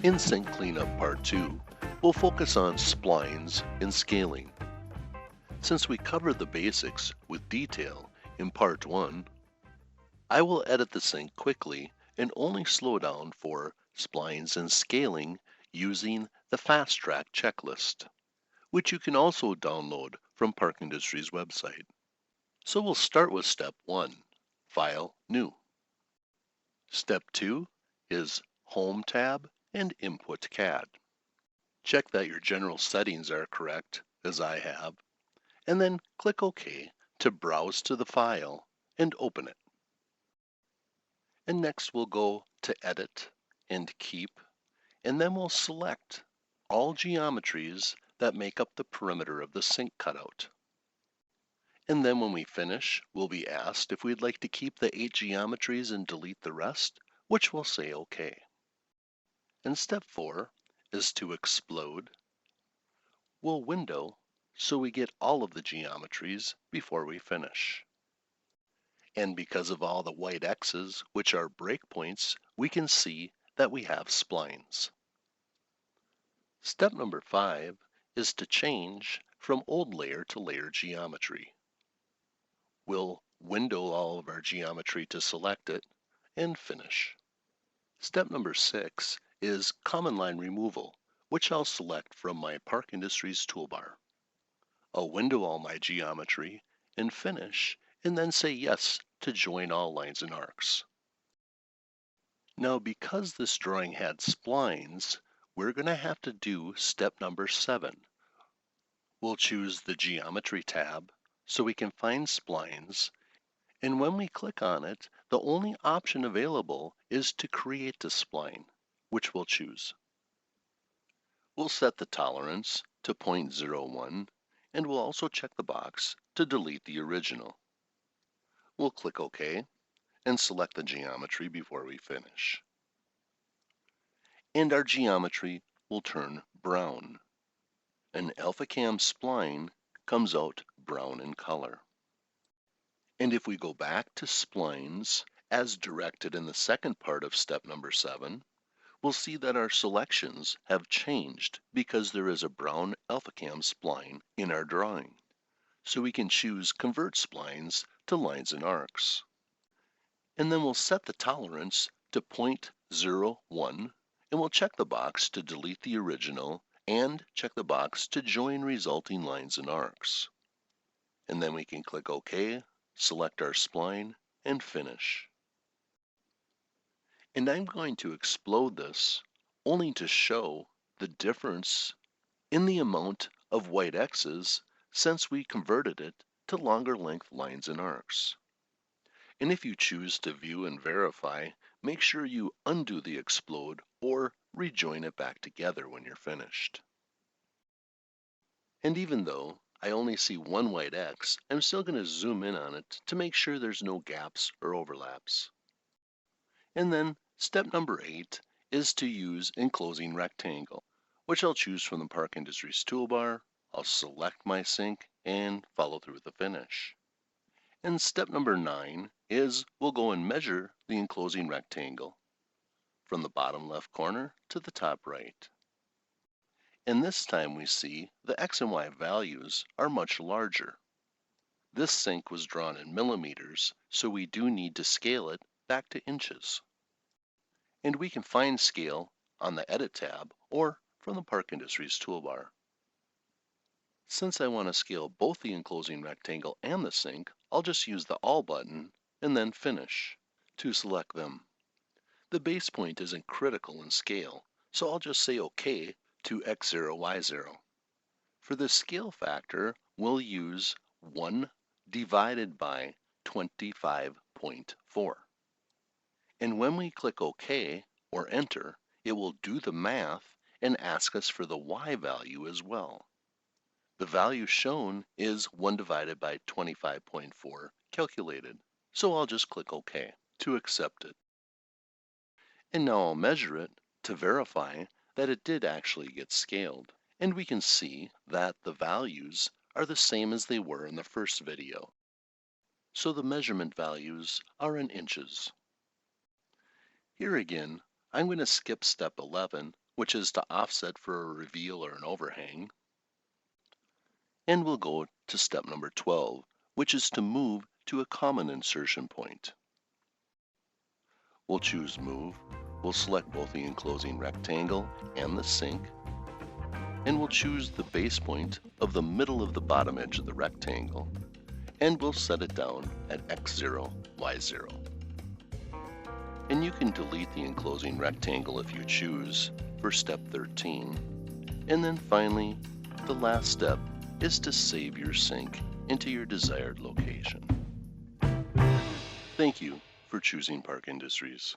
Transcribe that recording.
In Sync Cleanup Part 2, we'll focus on splines and scaling. Since we covered the basics with detail in Part 1, I will edit the sync quickly and only slow down for splines and scaling using the Fast Track checklist, which you can also download from Park Industries' website. So we'll start with Step 1, File, New. Step 2 is Home tab and Input CAD. Check that your general settings are correct, as I have, and then click OK to browse to the file and open it. And next we'll go to Edit and Keep, and then we'll select all geometries that make up the perimeter of the sink cutout. And then when we finish, we'll be asked if we'd like to keep the 8 geometries and delete the rest, which we'll say OK. And Step 4 is to explode. We'll window so we get all of the geometries before we finish. And because of all the white X's, which are breakpoints, we can see that we have splines. Step number 5 is to change from old layer to layer geometry. We'll window all of our geometry to select it and finish. Step number 6 is common line removal, which I'll select from my Park Industries toolbar. I'll window all my geometry and finish, and then say yes to join all lines and arcs. Now, because this drawing had splines, we're going to have to do step number 7. We'll choose the Geometry tab so we can find splines, and when we click on it, the only option available is to create a spline, which we'll choose. We'll set the tolerance to 0.01, and we'll also check the box to delete the original. We'll click OK and select the geometry before we finish. And our geometry will turn brown. An AlphaCam spline comes out brown in color. And if we go back to splines, as directed in the second part of step number 7, we'll see that our selections have changed because there is a brown AlphaCam spline in our drawing. So we can choose Convert Splines to Lines and Arcs. And then we'll set the tolerance to 0.01, and we'll check the box to delete the original and check the box to join resulting lines and arcs. And then we can click OK, select our spline, and finish. And I'm going to explode this only to show the difference in the amount of white X's since we converted it to longer length lines and arcs. And if you choose to view and verify, make sure you undo the explode or rejoin it back together when you're finished. And even though I only see one white X, I'm still going to zoom in on it to make sure there's no gaps or overlaps. And then step number 8 is to use enclosing rectangle, which I'll choose from the Park Industries toolbar. I'll select my sink and follow through with the finish. And step number 9 is we'll go and measure the enclosing rectangle from the bottom left corner to the top right. And this time we see the X and Y values are much larger. This sink was drawn in millimeters, so we do need to scale it back to inches. And we can find scale on the Edit tab or from the Park Industries toolbar. Since I want to scale both the enclosing rectangle and the sink, I'll just use the All button and then Finish to select them. The base point isn't critical in scale, so I'll just say OK to X0, Y0. For the scale factor, we'll use 1 divided by 25.4. And when we click OK or Enter, it will do the math and ask us for the Y value as well. The value shown is 1 divided by 25.4 calculated, so I'll just click OK to accept it. And now I'll measure it to verify that it did actually get scaled. And we can see that the values are the same as they were in the first video. So the measurement values are in inches. Here again, I'm going to skip step 11, which is to offset for a reveal or an overhang. And we'll go to step number 12, which is to move to a common insertion point. We'll choose Move. We'll select both the enclosing rectangle and the sink, and we'll choose the base point of the middle of the bottom edge of the rectangle, and we'll set it down at X0, Y0. And you can delete the enclosing rectangle if you choose for step 13. And then finally, the last step is to save your sink into your desired location. Thank you for choosing Park Industries.